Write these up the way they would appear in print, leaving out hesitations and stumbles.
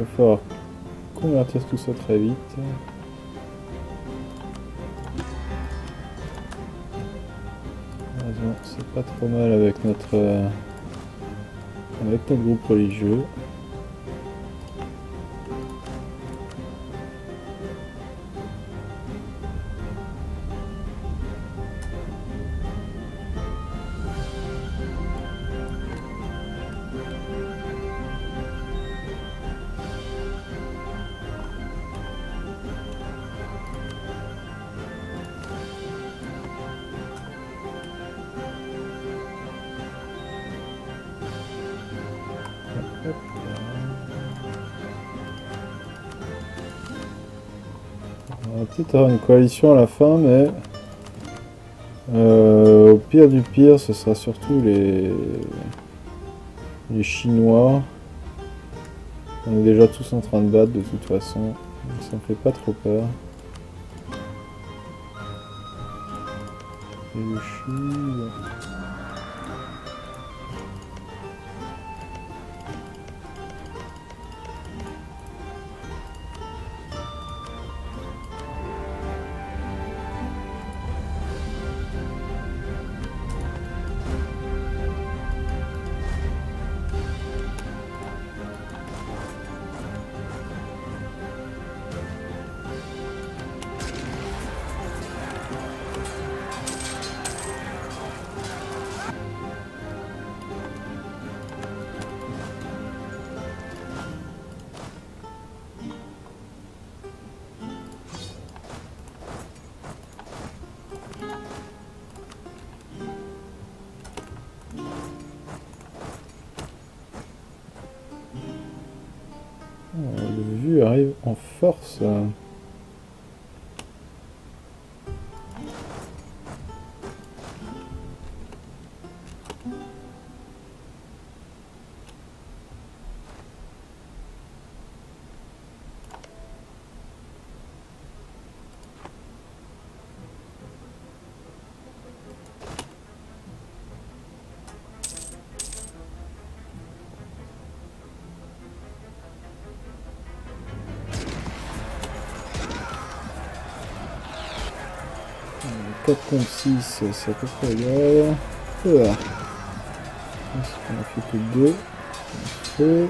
va falloir convertir tout ça très vite. Heureusement, c'est pas trop mal avec notre groupe religieux. On va peut-être avoir une coalition à la fin, mais au pire du pire, ce sera surtout les Chinois. On est déjà tous en train de battre de toute façon, ça me fait pas trop peur. Et le Chine... Le vu arrive en force. « 4 contre 6, c'est à peu près égal. » Voilà. On a fait que 2. Feu.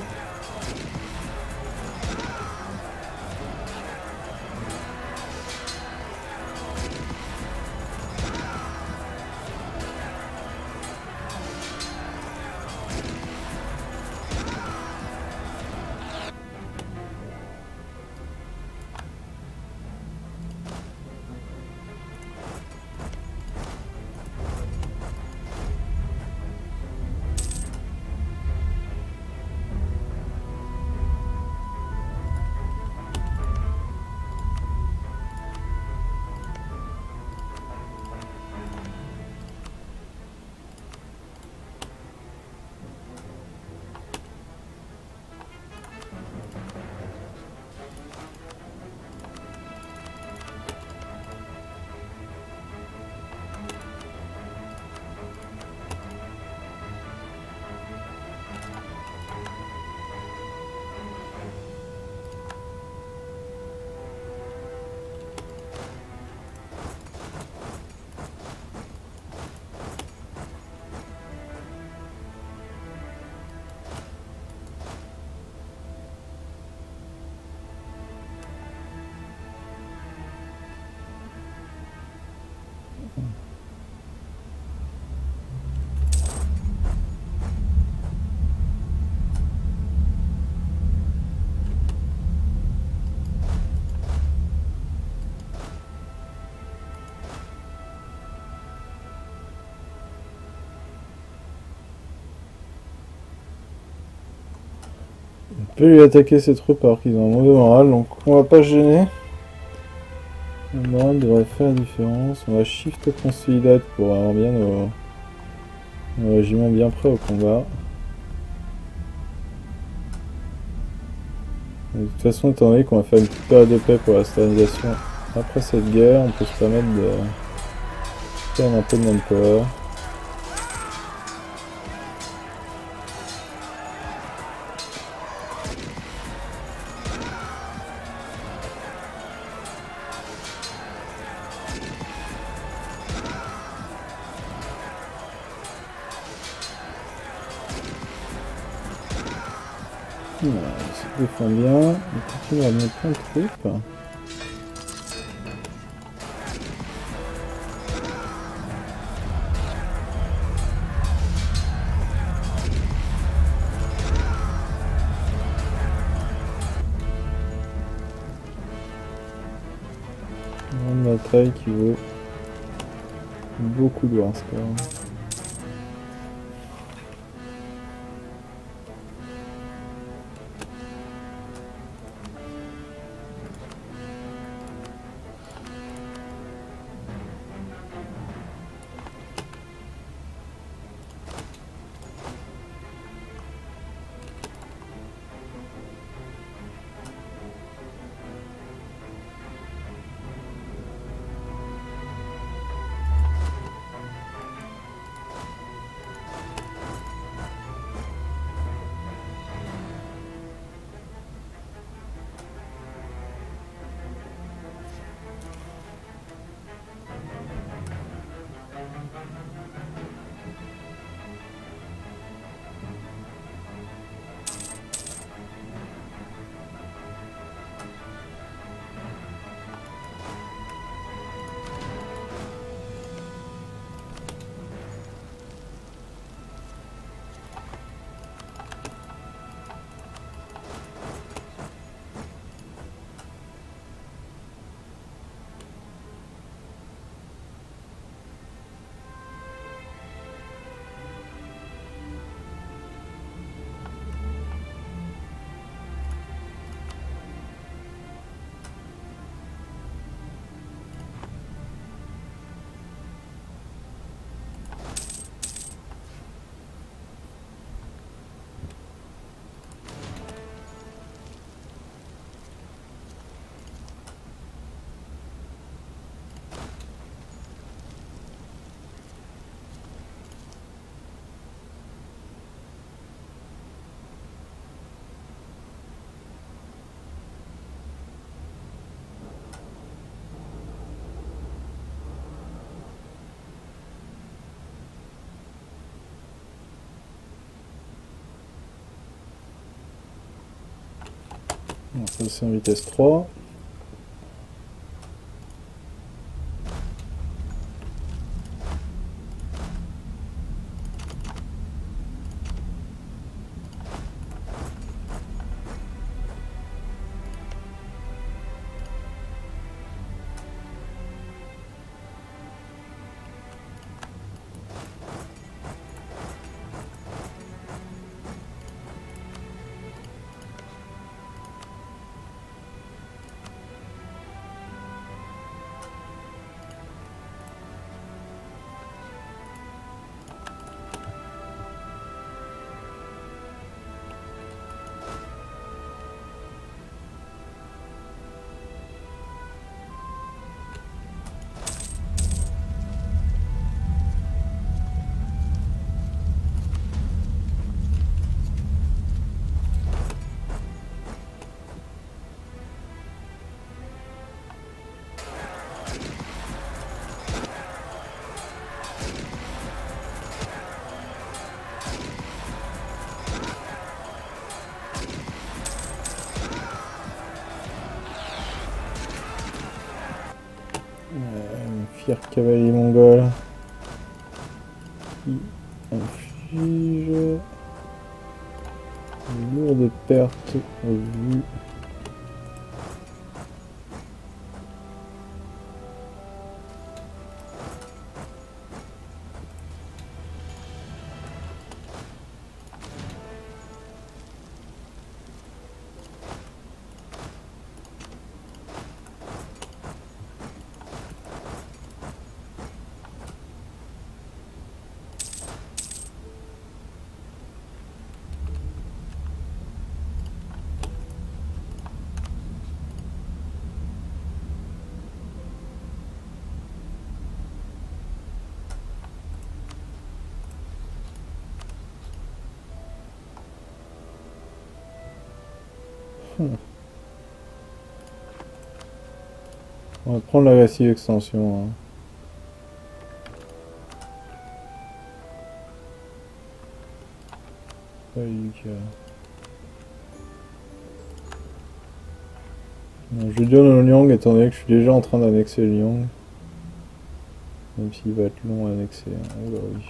On peut lui attaquer ses troupes alors qu'ils ont un mauvais moral, donc on va pas se gêner. Le moral devrait faire la différence. On va shift consolidate pour avoir bien nos régiments bien prêts au combat. De toute façon, étant donné qu'on va faire une petite période de paix pour la stalinisation après cette guerre, on peut se permettre de faire un peu de manpower. Il se défend bien. Il continue à mettre plein de troupes. Une bataille qui vaut beaucoup de war score. On va passer en vitesse 3. Fier cavalier mongol qui inflige une lourde perte au vu. On va prendre l'agressive extension. Hein. Pas eu que... Je lui donne au Liang étant donné que je suis déjà en train d'annexer le Liang. Même s'il va être long à annexer. Oh bah oui.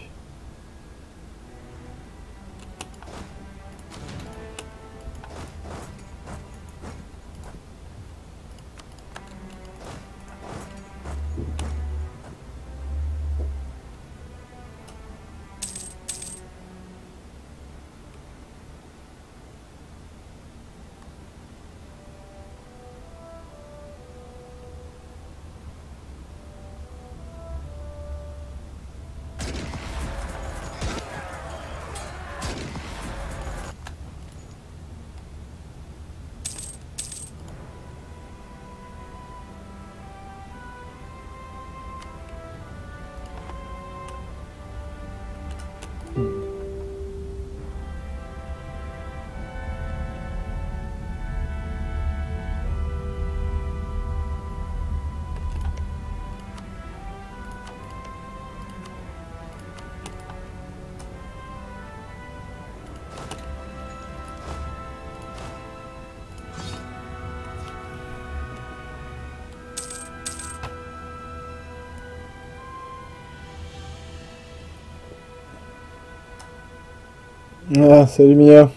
Ah, salut Mia.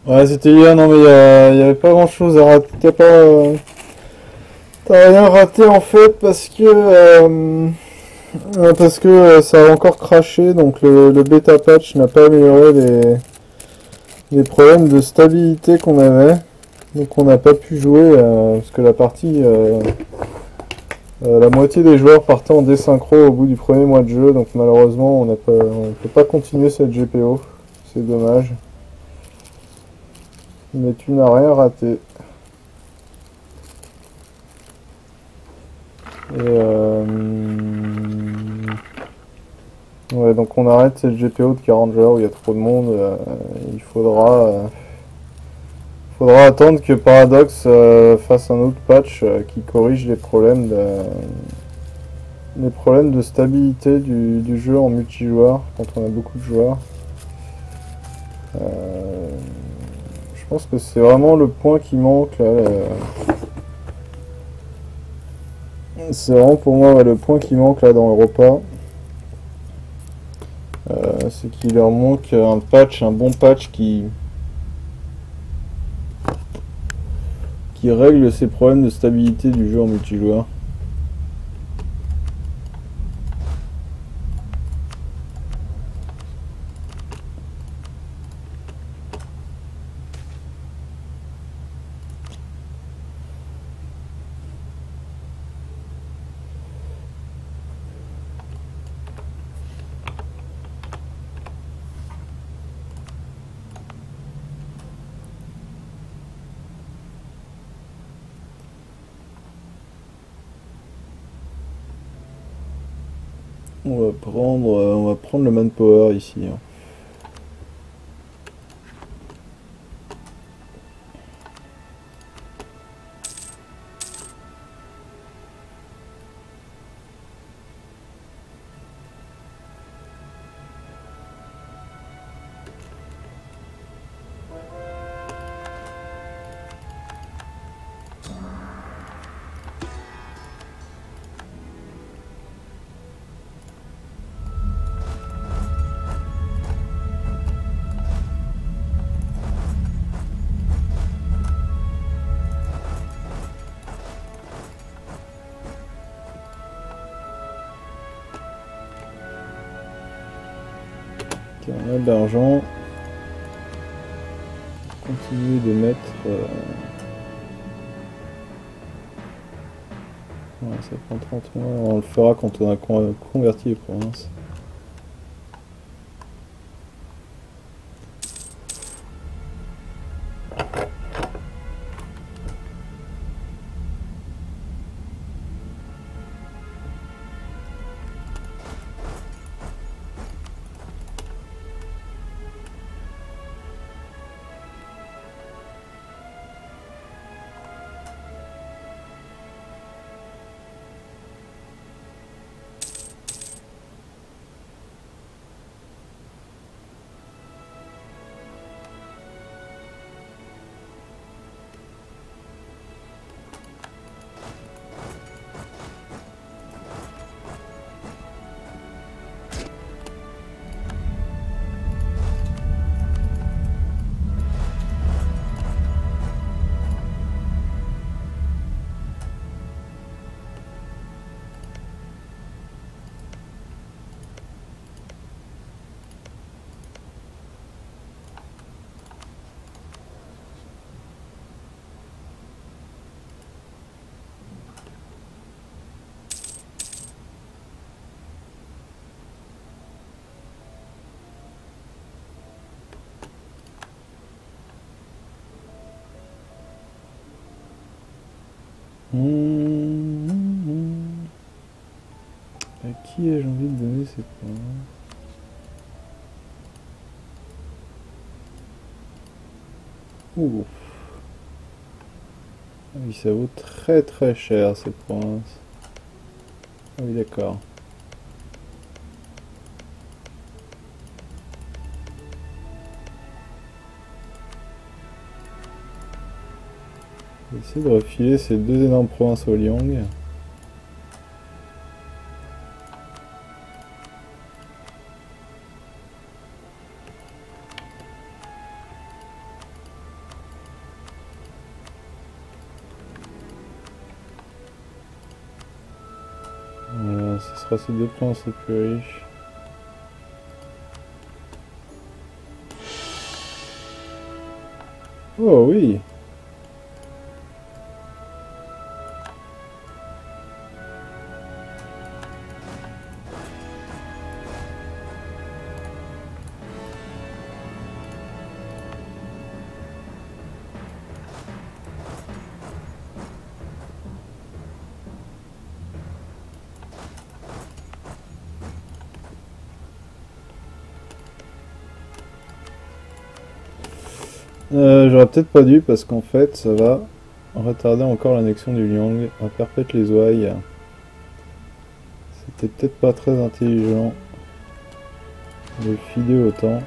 Ouais, c'était hier, non mais y avait pas grand chose à rater. T'as rien raté en fait parce que ça a encore craché, donc le bêta patch n'a pas amélioré les problèmes de stabilité qu'on avait. Donc on n'a pas pu jouer parce que la moitié des joueurs partaient en désynchro au bout du premier mois de jeu, donc malheureusement on peut pas continuer cette GPO. C'est dommage. Mais tu n'as rien raté. Ouais, donc on arrête cette GPO de 40 joueurs où il y a trop de monde. Il faudra attendre que Paradox fasse un autre patch qui corrige les problèmes de stabilité du jeu en multijoueur quand on a beaucoup de joueurs. Je pense que c'est vraiment le point qui manque là. C'est vraiment pour moi le point qui manque là dans Europa. C'est qu'il leur manque un bon patch qui règle ces problèmes de stabilité du jeu en multijoueur. On va prendre le manpower ici, hein. Ok, on a de l'argent. Continuer de mettre. Ouais, ça prend 30 mois. On le fera quand on a converti les provinces. À qui ai-je envie de donner ces points? Ouh. Ah oui, ça vaut très très cher ces points. Ah oui, d'accord. Je vais essayer de refiler ces deux énormes provinces au Liang. Voilà, ce sera ces deux provinces les plus riches. Oh oui! J'aurais peut-être pas dû parce qu'en fait ça va retarder encore l'annexion du Liang à perpète les ouailles. C'était peut-être pas très intelligent de filer autant.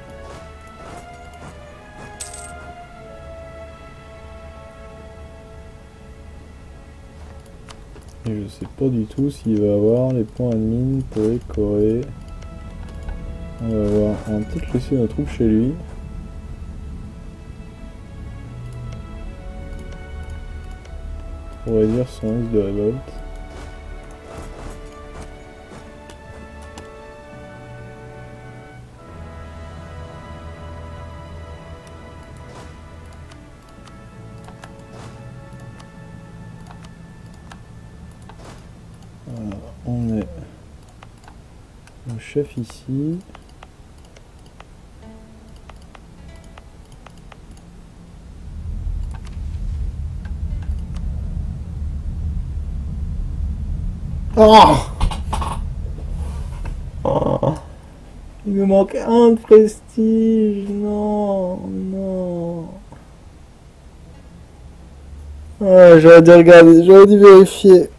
Et je sais pas du tout s'il va avoir les points admin pour les Corées. On va voir. On va peut-être laisser nos troupes chez lui. Pour réduire son risque de révolte. Voilà, on est le chef ici. Oh, oh, il me manque un de prestige. Non, non. Ah, j'aurais dû regarder, j'aurais dû vérifier.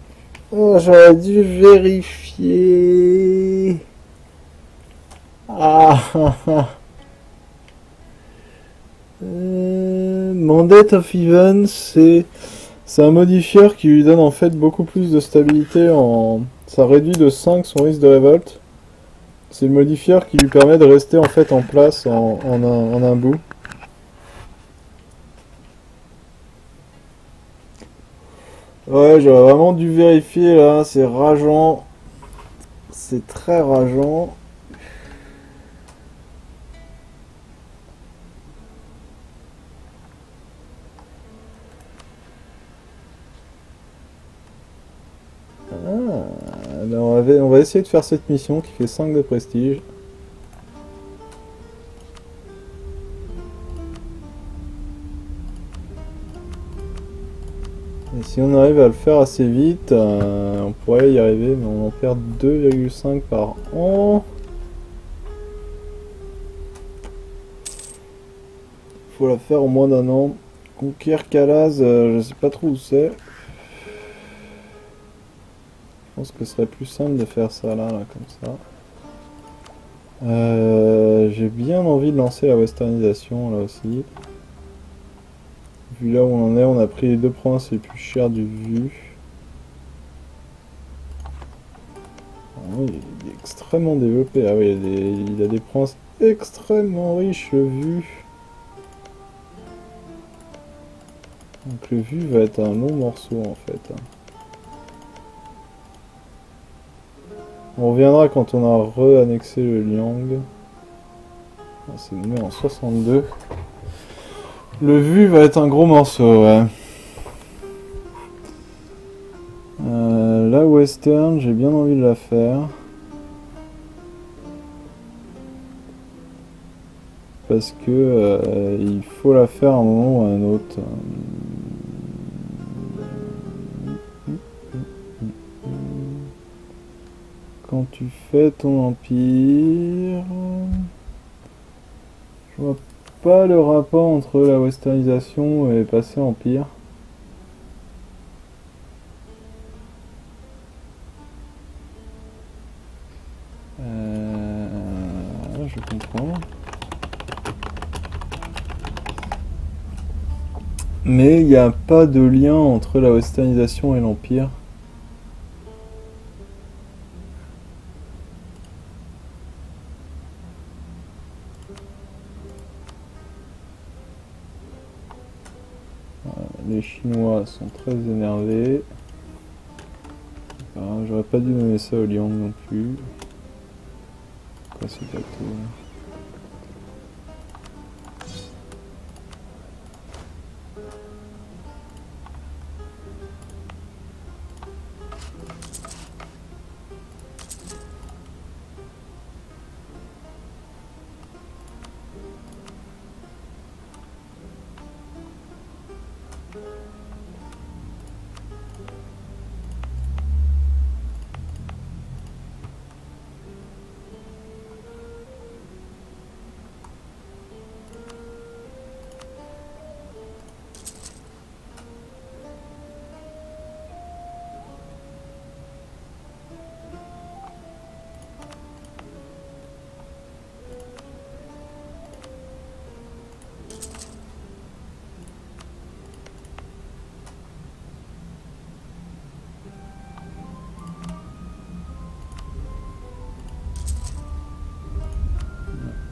Oh, j'aurais dû vérifier. Ah, ah, ah. Mandate of Even, c'est un modifieur qui lui donne en fait beaucoup plus de stabilité en... Ça réduit de 5 son risque de révolte. C'est le modifieur qui lui permet de rester en fait en place en un bout. Ouais, j'aurais vraiment dû vérifier là, c'est rageant. C'est très rageant. Ben on va essayer de faire cette mission qui fait 5 de prestige. Et si on arrive à le faire assez vite, on pourrait y arriver, mais on en perd 2,5 par an. Faut la faire en moins d'un an. Conquérir Calaz, je sais pas trop où c'est. Je pense que ce serait plus simple de faire ça là comme ça. J'ai bien envie de lancer la westernisation là aussi. Vu là où on en est, on a pris les deux provinces les plus chères du Vu. Ah oui, il est extrêmement développé. Ah oui, il a des provinces extrêmement riches, le Vu. Donc le Vu va être un long morceau en fait. On reviendra quand on a re-annexé le Liang. C'est nommé en 62. Le Vu va être un gros morceau, ouais. La Western, j'ai bien envie de la faire. Parce que il faut la faire à un moment ou à un autre. quand tu fais ton empire, je vois pas le rapport entre la westernisation et passer empire. Je comprends. Mais il n'y a pas de lien entre la westernisation et l'empire. Les Chinois sont très énervés. J'aurais pas dû nommer ça au Liang non plus. Quoi ce bateau?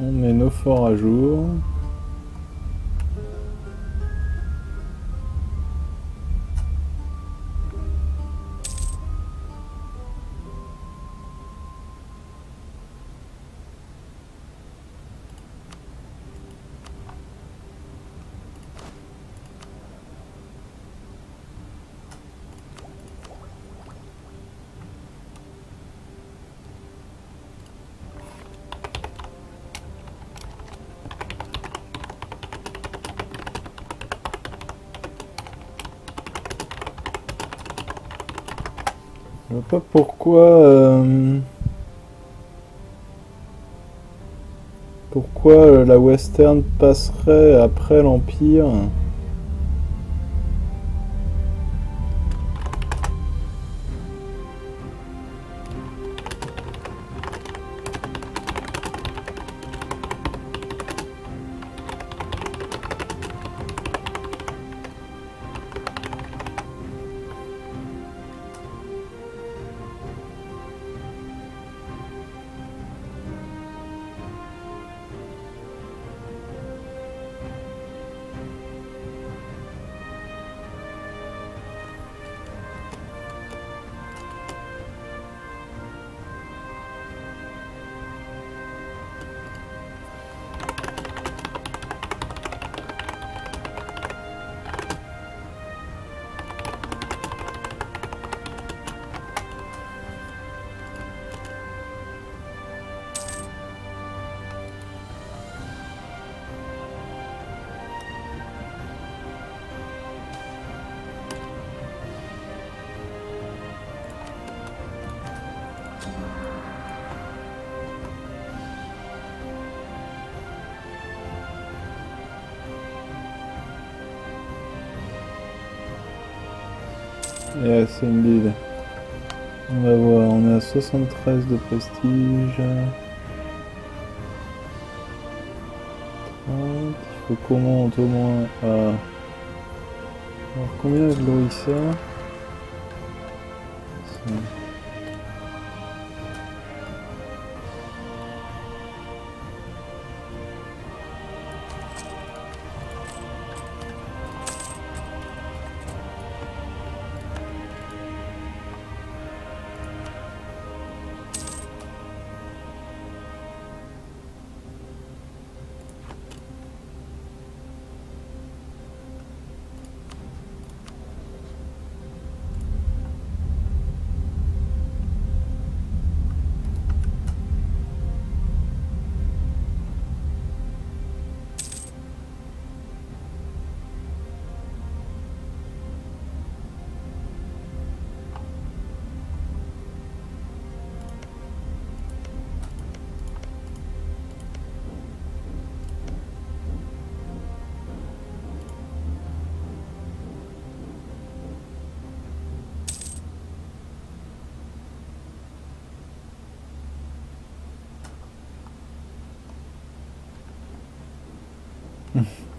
On met nos forts à jour. Je vois pas pourquoi la western passerait après l'empire. Yes, indeed. On va voir, on est à 73 de prestige. 30. Il faut qu'on monte au moins à... Alors combien de Glorissa?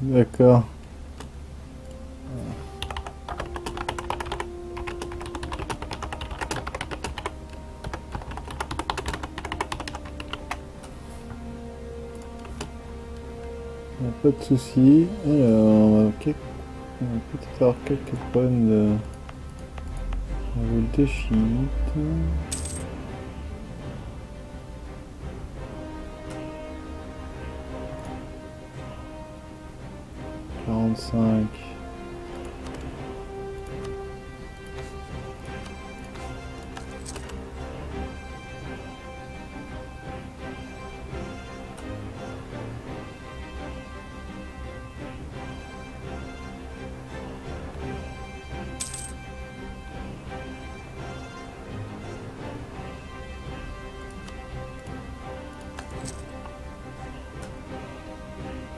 D'accord. Pas de soucis. Alors, on va peut-être avoir quelques problèmes de voltégite. 45.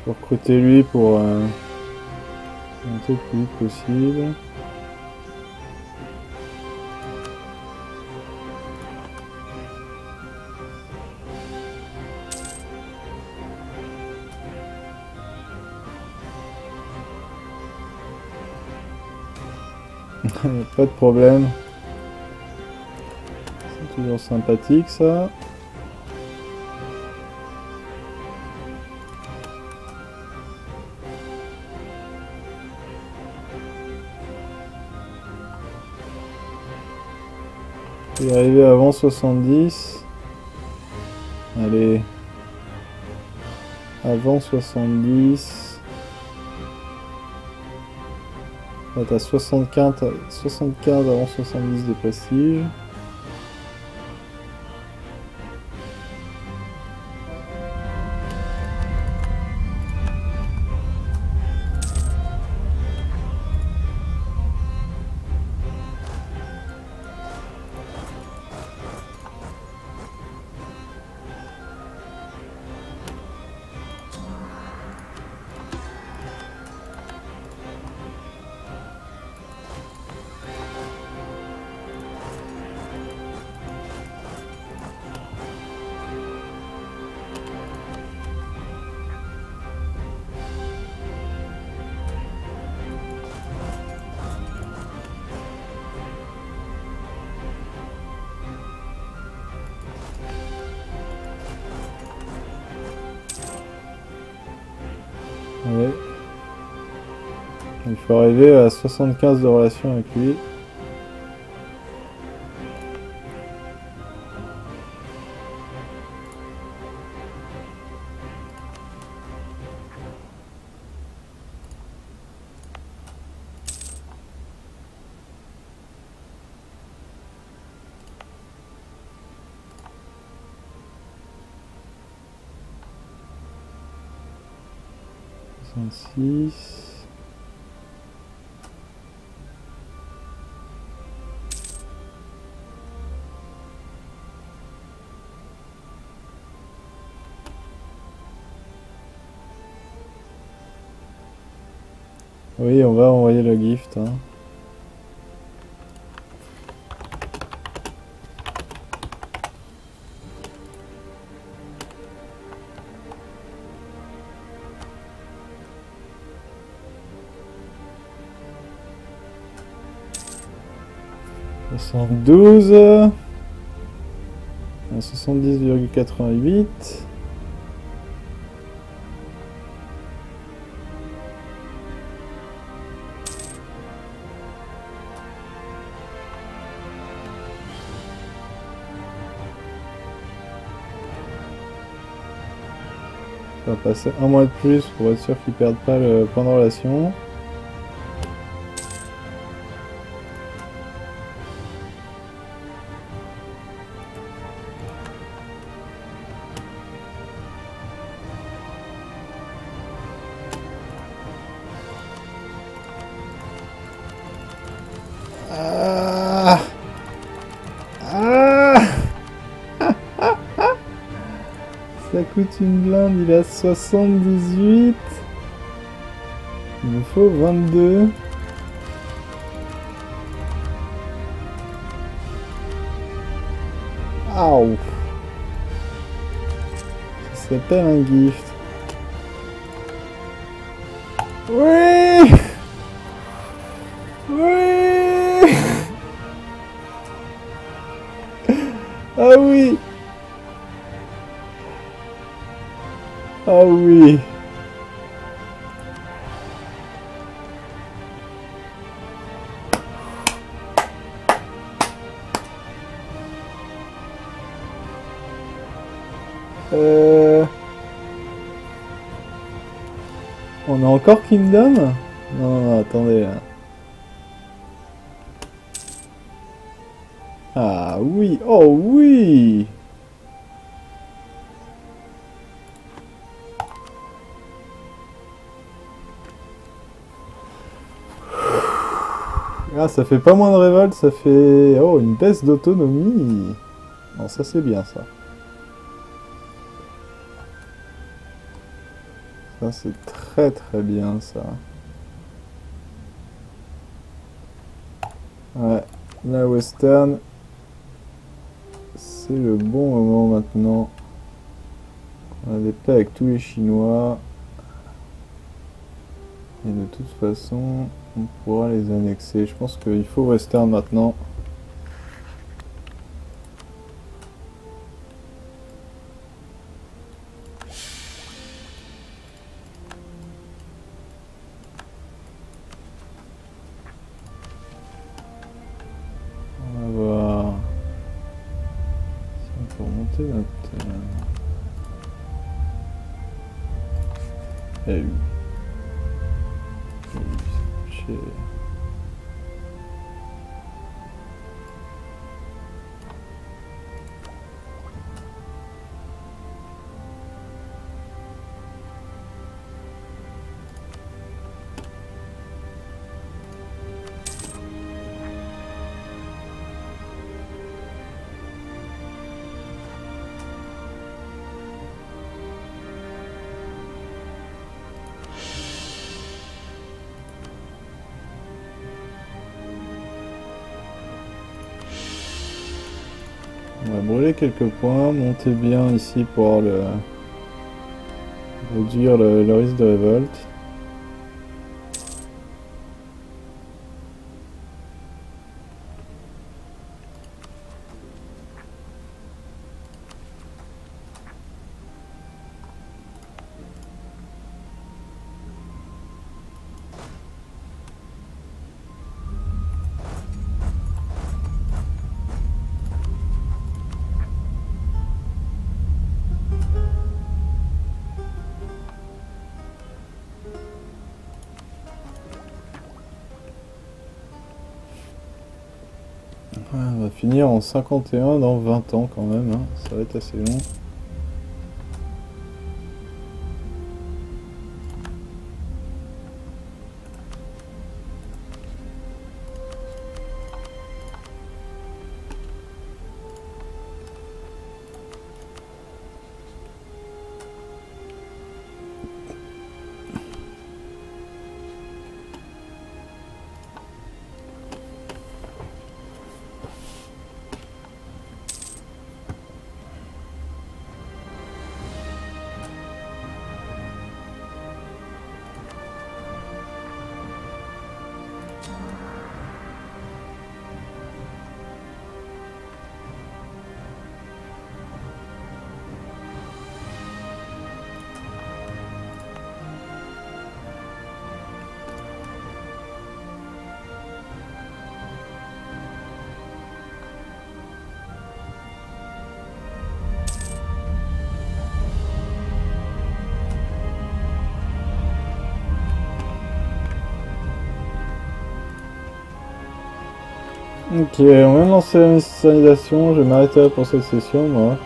Faut recruter lui pour monter le plus vite possible. Pas de problème. C'est toujours sympathique ça. Je vais arriver avant 70. Allez. Avant 70. Là t'as 75 avant 70 de prestige. Ouais. Il faut arriver à 75 de relation avec lui. Six. Oui, on va envoyer le gift. Hein. « 72 à 70,88. On va passer un mois de plus pour être sûr qu'ils perdent pas le point de relation. Ça coûte une blinde, il a 78. Il me faut 22. Aouh. Ça s'appelle un gift. Oui. Oui. Ah oui. Ah oui. On a encore Kingdom? Non, non, attendez. Ah oui, oh oui. Ah, ça fait pas moins de révolte, ça fait... Oh, une baisse d'autonomie. Non, ça c'est bien, ça. Ça c'est très très bien, ça. Ouais, la western, c'est le bon moment maintenant. On a des paix avec tous les Chinois. Et de toute façon, on pourra les annexer. Je pense qu'il faut western maintenant. On va voir si on peut remonter notre... Eh oui. Chez... On va brûler quelques points, monter bien ici pour réduire le risque de révolte. Ouais, on va finir en 51 dans 20 ans quand même, hein. Ça va être assez long. Ok, on vient de lancer la mécanisation, je vais m'arrêter là pour cette session moi.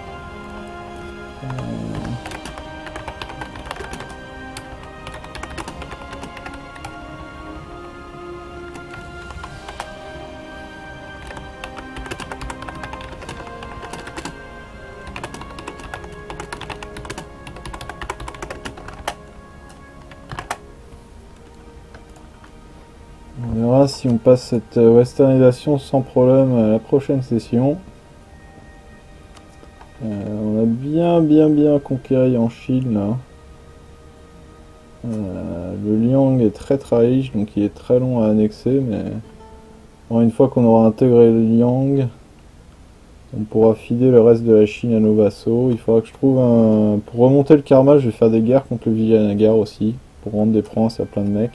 On verra si on passe cette westernisation sans problème à la prochaine session. On a bien conquéri en Chine là. Le Liang est très riche, donc il est très long à annexer, mais bon, une fois qu'on aura intégré le Liang, on pourra filer le reste de la Chine à nos vassaux. Il faudra que je trouve un... Pour remonter le karma, je vais faire des guerres contre le Vijayanagar aussi, pour rendre des provinces à plein de mecs.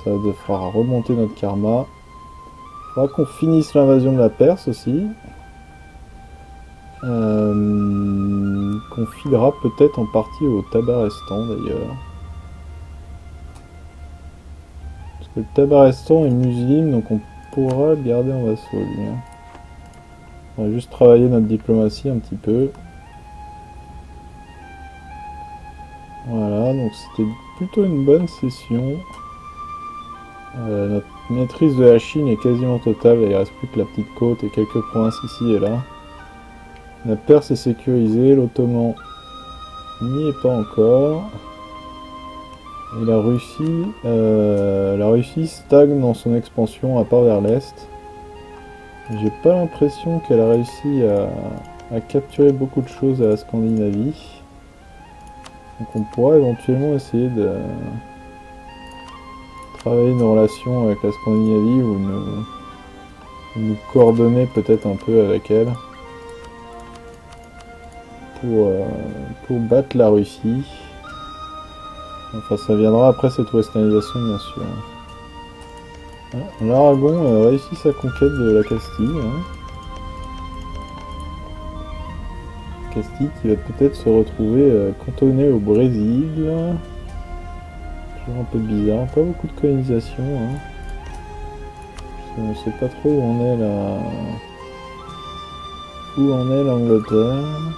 Ça fera remonter notre karma. Il faudra qu'on finisse l'invasion de la Perse aussi. Qu'on filera peut-être en partie au Tabarestan d'ailleurs. Parce que le Tabarestan est musulman, donc on pourra le garder en vassaux lui. On va juste travailler notre diplomatie un petit peu. Voilà, donc c'était plutôt une bonne session. Notre maîtrise de la Chine est quasiment totale, il ne reste plus que la petite côte et quelques provinces ici et là. La Perse est sécurisée, l'Ottoman n'y est pas encore. Et la Russie stagne dans son expansion à part vers l'est. J'ai pas l'impression qu'elle a réussi à capturer beaucoup de choses à la Scandinavie. Donc on pourra éventuellement essayer de travailler nos relations avec la Scandinavie ou nous coordonner peut-être un peu avec elle pour battre la Russie. Enfin ça viendra après cette westernisation bien sûr. L'Aragon a réussi sa conquête de la Castille. Castille qui va peut-être se retrouver cantonné au Brésil. Toujours un peu bizarre, pas beaucoup de colonisation. On sait pas trop où on est là. Où en est l'Angleterre.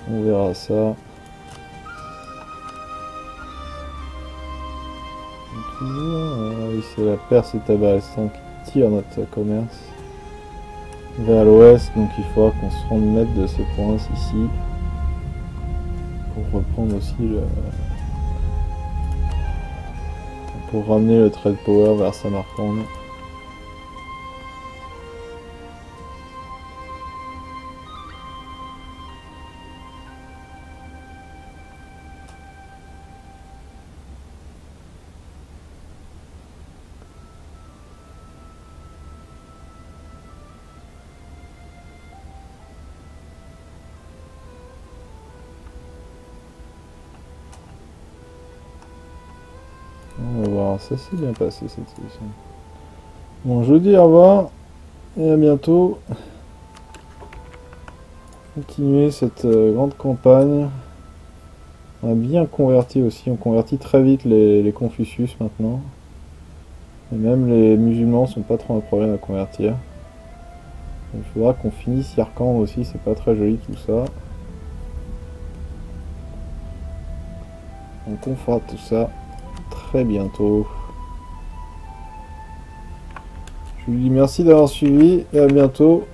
On verra ça. Toujours, c'est la Perse et Tabarestan qui tirent notre commerce vers l'ouest, donc il faudra qu'on se rende maître de ces provinces ici pour reprendre aussi pour ramener le trade power vers Samarkand. On va voir, ça s'est bien passé cette session. Bon, je vous dis au revoir et à bientôt. Continuer cette grande campagne. On a bien converti aussi, on convertit très vite les Confucius maintenant. Et même les musulmans sont pas trop un problème à convertir. Il faudra qu'on finisse Yarkand aussi, c'est pas très joli tout ça. Donc on fera tout ça très bientôt. Je vous dis merci d'avoir suivi et à bientôt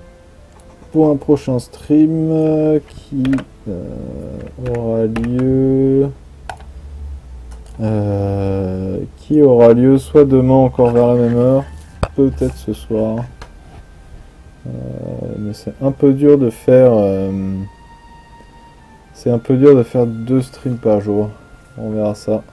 pour un prochain stream qui aura lieu soit demain encore vers la même heure, peut-être ce soir. Mais c'est un peu dur de faire deux streams par jour. On verra ça.